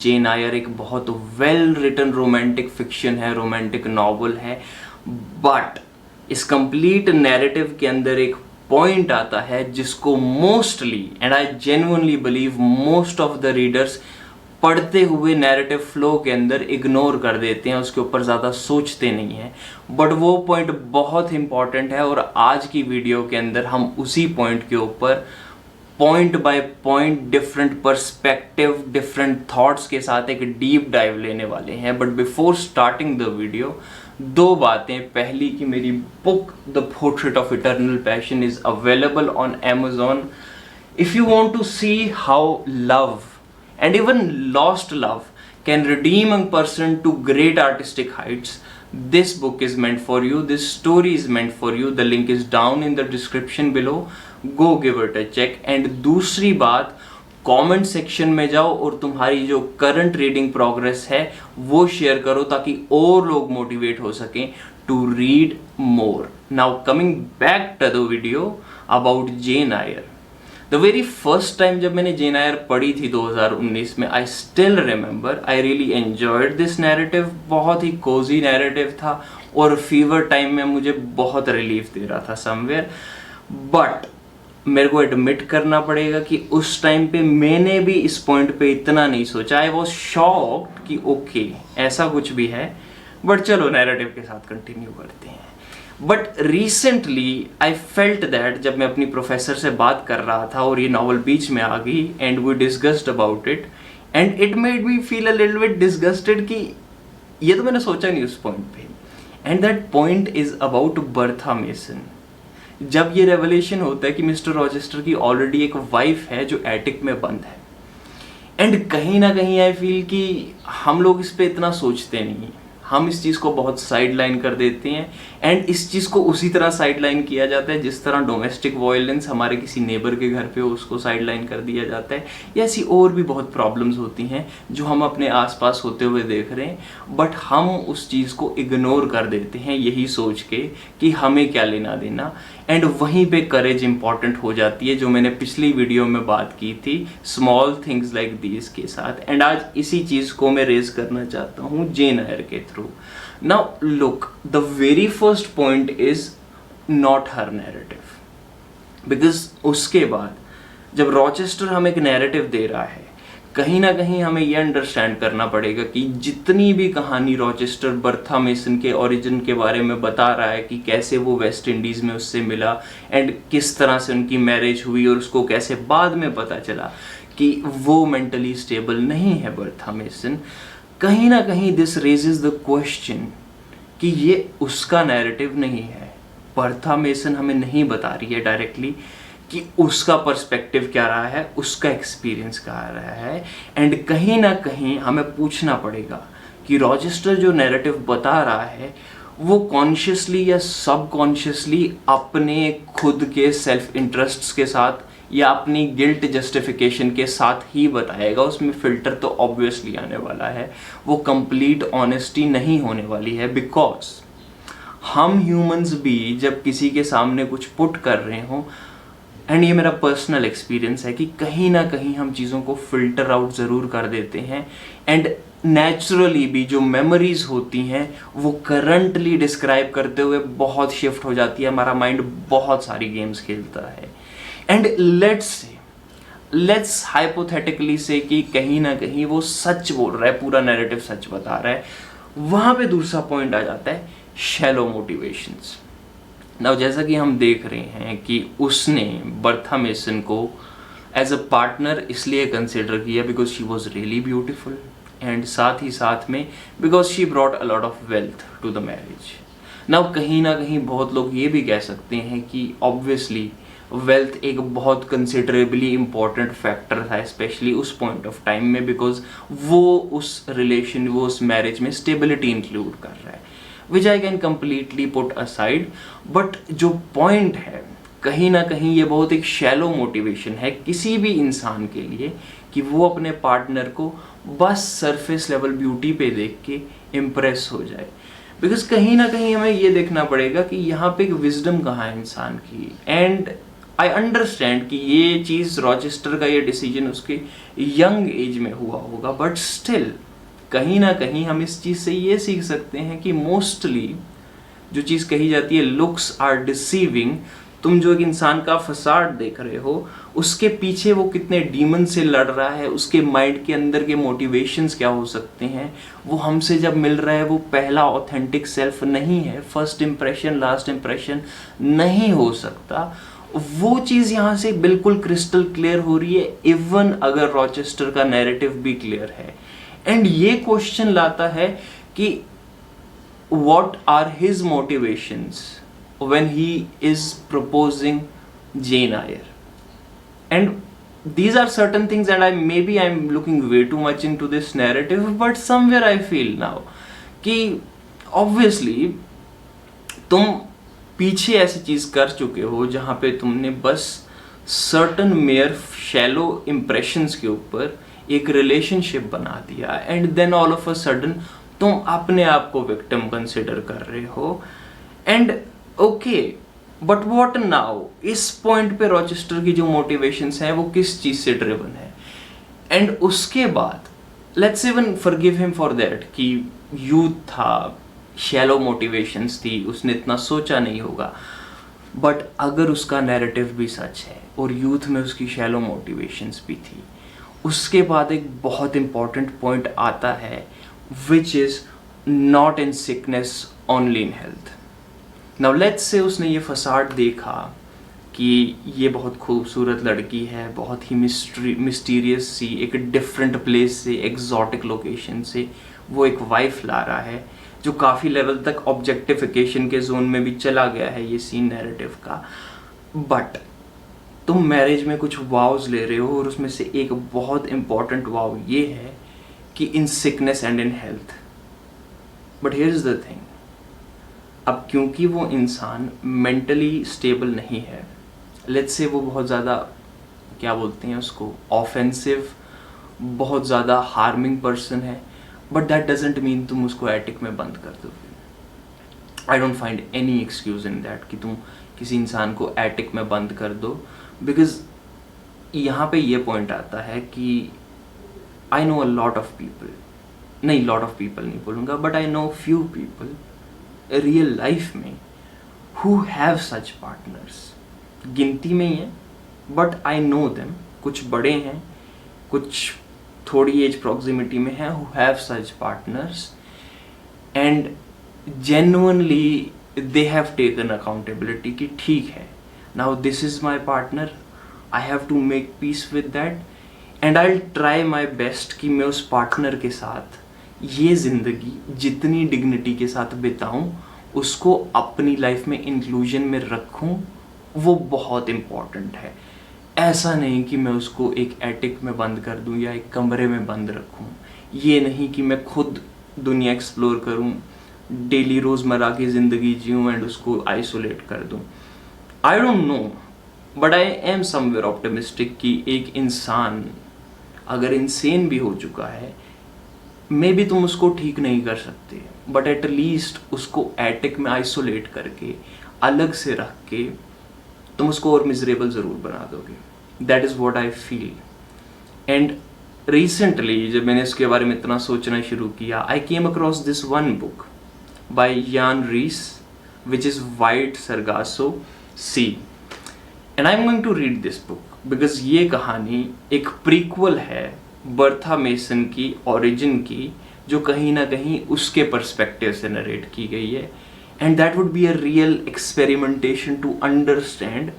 जेन आयर एक बहुत well written romantic fiction है, रोमांटिक नॉवल है, बट इस कंप्लीट नैरेटिव के अंदर एक पॉइंट आता है जिसको mostly and I genuinely believe most of the readers पढ़ते हुए नैरेटिव फ्लो के अंदर इग्नोर कर देते हैं, उसके ऊपर ज़्यादा सोचते नहीं हैं। बट वो पॉइंट बहुत इंपॉर्टेंट है और आज की वीडियो के अंदर हम उसी पॉइंट के ऊपर point by point different perspective different thoughts के साथ एक डीप डाइव लेने वाले हैं। But before starting the video दो बातें। पहली कि मेरी book the portrait of eternal passion is available on Amazon। If you want to see how love and even lost love can redeem a person to great artistic heights, this book is meant for you, this story is meant for you. The link is down in the description below, go give it a check. And दूसरी बात, comment section में जाओ और तुम्हारी जो current reading progress है वो share करो ताकि और लोग मोटिवेट हो सकें to read more. Now coming back to the video about Jane Eyre. The very first time जब मैंने जेन आयर पढ़ी थी 2019 में, I still remember I really enjoyed this narrative. बहुत ही कोजी नैरेटिव था और फीवर टाइम में मुझे बहुत रिलीफ दे रहा था समवेयर। बट मेरे को एडमिट करना पड़ेगा कि उस टाइम पे मैंने भी इस पॉइंट पे इतना नहीं सोचा। आई वॉज शॉक्ड कि ओके ऐसा कुछ भी है, बट चलो नैरेटिव के साथ कंटिन्यू करते हैं। But recently I felt that जब मैं अपनी प्रोफेसर से बात कर रहा था और ये नॉवल बीच में आ गई and we discussed about it and it made me feel a little bit disgusted कि ये तो मैंने सोचा नहीं उस पॉइंट पे। And that point is about Bertha Mason. जब ये रेवलेशन होता है कि मिस्टर रॉचेस्टर की ऑलरेडी एक वाइफ है जो एटिक में बंद है, एंड कहीं ना कहीं आई फील कि हम लोग इस पे इतना सोचते नहीं, हम इस चीज़ को बहुत साइड लाइन कर देते हैं। एंड इस चीज़ को उसी तरह साइड लाइन किया जाता है जिस तरह डोमेस्टिक वायलेंस हमारे किसी नेबर के घर पे हो उसको साइड लाइन कर दिया जाता है, या ऐसी और भी बहुत प्रॉब्लम्स होती हैं जो हम अपने आसपास होते हुए देख रहे हैं। बट हम उस चीज़ को इग्नोर कर देते हैं यही सोच के कि हमें क्या लेना देना। एंड वहीं पे करेज इंपॉर्टेंट हो जाती है जो मैंने पिछली वीडियो में बात की थी स्मॉल थिंग्स लाइक दीज के साथ। एंड आज इसी चीज़ को मैं रेज करना चाहता हूँ जेन आयर के through. Now look, the very first point is not her narrative, because उसके बाद जब रॉचेस्टर हमें एक नैरेटिव दे रहा है, कहीं ना कहीं हमें यह अंडरस्टैंड करना पड़ेगा कि जितनी भी कहानी रॉचेस्टर बर्था मेसन के ओरिजिन के बारे में बता रहा है कि कैसे वो वेस्ट इंडीज़ में उससे मिला एंड किस तरह से उनकी मैरिज हुई और उसको कैसे बाद में पता चला कि वो मेंटली स्टेबल नहीं है बर्था मेसन, कहीं ना कहीं दिस रेजेस द क्वेश्चन कि ये उसका नैरेटिव नहीं है। बर्था मेसन हमें नहीं बता रही है डायरेक्टली कि उसका पर्सपेक्टिव क्या रहा है, उसका एक्सपीरियंस क्या रहा है। एंड कहीं ना कहीं हमें पूछना पड़ेगा कि रॉचेस्टर जो नैरेटिव बता रहा है वो कॉन्शियसली या सबकॉन्शियसली अपने खुद के सेल्फ इंटरेस्ट्स के साथ या अपनी गिल्ट जस्टिफिकेशन के साथ ही बताएगा। उसमें फिल्टर तो ऑब्वियसली आने वाला है, वो कंप्लीट ऑनेस्टी नहीं होने वाली है। बिकॉज हम ह्यूमंस भी जब किसी के सामने कुछ पुट कर रहे हों, एंड ये मेरा पर्सनल एक्सपीरियंस है कि कहीं ना कहीं हम चीज़ों को फिल्टर आउट ज़रूर कर देते हैं। एंड नेचुरली भी जो मेमोरीज होती हैं वो करंटली डिस्क्राइब करते हुए बहुत शिफ्ट हो जाती है, हमारा माइंड बहुत सारी गेम्स खेलता है। एंड लेट्स हाइपोथेटिकली से कि कहीं ना कहीं वो सच बोल रहा है, पूरा नैरेटिव सच बता रहा है। वहाँ पे दूसरा पॉइंट आ जाता है शैलो मोटिवेशंस। नाउ जैसा कि हम देख रहे हैं कि उसने बर्था मेसन को एज अ पार्टनर इसलिए कंसिडर किया because she was really beautiful and साथ ही साथ में because she brought a lot of wealth to the marriage. Now कहीं ना कहीं बहुत लोग ये भी कह सकते हैं कि ऑब्वियसली वेल्थ एक बहुत कंसिडरेबली इम्पॉर्टेंट फैक्टर था स्पेशली उस पॉइंट ऑफ टाइम में, बिकॉज वो उस रिलेशन वो उस मैरिज में स्टेबिलिटी इंक्लूड कर रहा है, which I can completely put aside. But जो पॉइंट है कहीं ना कहीं ये बहुत एक शैलो मोटिवेशन है किसी भी इंसान के लिए कि वो अपने पार्टनर को बस सरफेस लेवल ब्यूटी पे देख के इम्प्रेस हो जाए। बिकॉज कहीं ना कहीं हमें ये देखना पड़ेगा कि यहाँ पे एक विजडम कहाँ है इंसान की। एंड आई अंडरस्टैंड कि ये चीज़ रॉचेस्टर का ये डिसीजन उसके यंग एज में हुआ होगा, बट स्टिल कहीं ना कहीं हम इस चीज़ से ये सीख सकते हैं कि मोस्टली जो चीज़ कही जाती है लुक्स आर डिसीविंग। तुम जो एक इंसान का फसाड देख रहे हो उसके पीछे वो कितने डीमन से लड़ रहा है, उसके माइंड के अंदर के मोटिवेशंस क्या हो सकते हैं, वो हमसे जब मिल रहा है वो पहला ऑथेंटिक सेल्फ नहीं है, फर्स्ट इंप्रेशन लास्ट इंप्रेशन नहीं हो सकता। वो चीज़ यहाँ से बिल्कुल क्रिस्टल क्लियर हो रही है, इवन अगर रॉचेस्टर का नैरेटिव भी क्लियर है। एंड ये क्वेश्चन लाता है कि what are his motivations when he is proposing Jane Eyre? And these are certain things, and I'm looking way too much into this narrative, but somewhere I feel now कि obviously तुम पीछे ऐसी चीज कर चुके हो जहां पे तुमने बस certain mere shallow impressions के ऊपर एक रिलेशनशिप बना दिया, and then all of a sudden तुम अपने आप को विक्टिम कंसिडर कर रहे हो। And okay, but what now? इस पॉइंट पे रॉचेस्टर की जो मोटिवेशंस हैं वो किस चीज से ड्रिवन है? एंड उसके बाद let's even forgive him for that कि यूथ था, शैलो मोटिवेशंस थी, उसने इतना सोचा नहीं होगा। बट अगर उसका नैरेटिव भी सच है और यूथ में उसकी शैलो मोटिवेशंस भी थी, उसके बाद एक बहुत इंपॉर्टेंट पॉइंट आता है which is not in sickness only in health. Now let's say उसने ये फसाड देखा कि ये बहुत खूबसूरत लड़की है, बहुत ही मिस्टीरियस सी, एक डिफरेंट प्लेस से, एग्जॉटिक लोकेशन से वो एक वाइफ ला रहा है, जो काफ़ी लेवल तक ऑब्जेक्टिफिकेशन के जोन में भी चला गया है ये सीन नैरेटिव का। बट तुम मैरिज में कुछ वाव्स ले रहे हो और उसमें से एक बहुत इंपॉर्टेंट वाव ये है कि in sickness and in health. But here is the thing, अब क्योंकि वो इंसान मेंटली स्टेबल नहीं है, लेट्स से वो बहुत ज़्यादा क्या बोलते हैं उसको, ऑफेंसिव, बहुत ज़्यादा हार्मिंग पर्सन है, बट दैट डजेंट मीन तुम उसको एटिक में बंद कर दोगे। I don't find any excuse in that कि तुम किसी इंसान को एटिक में बंद कर दो, बिकॉज यहाँ पे ये पॉइंट आता है कि I know a lot of people, नहीं lot of people नहीं बोलूँगा, but I know few people real life में who have such partners, गिनती में ही है but I know them, कुछ बड़े हैं, कुछ थोड़ी एज प्रॉक्सिमिटी में हैं who have such partners and genuinely they have taken accountability कि ठीक है, now this is my partner, I have to make peace with that and I try my best कि मैं उस पार्टनर के साथ ये ज़िंदगी जितनी डिग्निटी के साथ बिताऊं, उसको अपनी लाइफ में इंक्लूजन में रखूं, वो बहुत इम्पॉर्टेंट है। ऐसा नहीं कि मैं उसको एक एटिक में बंद कर दूं या एक कमरे में बंद रखूं, ये नहीं कि मैं खुद दुनिया एक्सप्लोर करूं, डेली रोज़मर्रा की ज़िंदगी जीऊं एंड उसको आइसोलेट कर दूं। I don't know, but I am somewhere optimistic कि एक इंसान अगर इंसेन भी हो चुका है, मे बी तुम उसको ठीक नहीं कर सकते, बट एट लीस्ट उसको एटिक में आइसोलेट करके, अलग से रख के तुम उसको और मिजरेबल ज़रूर बना दोगे। That is what I feel. And recently जब मैंने इसके बारे में इतना सोचना शुरू किया, I came across this one book by Jean Rhys which is Wide Sargasso Sea, and I am going to read this book because ये कहानी एक प्रीक्वल है बर्था मेसन की ओरिजिन की, जो कहीं ना कहीं उसके पर्सपेक्टिव से नरेट की गई है। And that would be a real experimentation to understand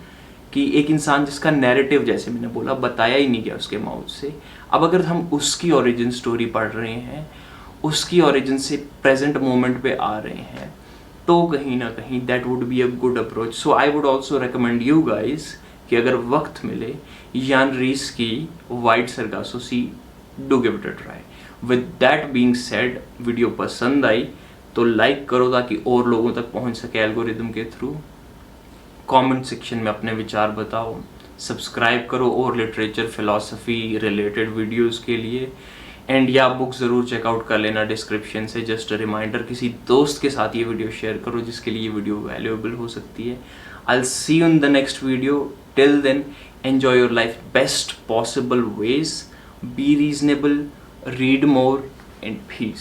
कि एक इंसान जिसका नैरेटिव, जैसे मैंने बोला, बताया ही नहीं गया उसके माउथ से, अब अगर हम उसकी ओरिजिन स्टोरी पढ़ रहे हैं, उसकी ओरिजिन से प्रेजेंट मोमेंट पे आ रहे हैं, तो कहीं ना कहीं that would be a good approach. So I would also recommend you guys कि अगर वक्त मिले यान रीस की wide Sargasso sea, do give it a try. With that being said, video पसंद आई तो लाइक करो ताकि और लोगों तक पहुंच सके एल्गोरिदम के थ्रू। कमेंट सेक्शन में अपने विचार बताओ, सब्सक्राइब करो और लिटरेचर फिलॉसफी रिलेटेड वीडियोस के लिए। एंड या बुक ज़रूर चेकआउट कर लेना डिस्क्रिप्शन से। जस्ट अ रिमाइंडर, किसी दोस्त के साथ ये वीडियो शेयर करो जिसके लिए ये वीडियो वैल्यूएबल हो सकती है। I'll see you in the next video. Till then, enjoy your life best possible ways. Be reasonable, read more, and peace.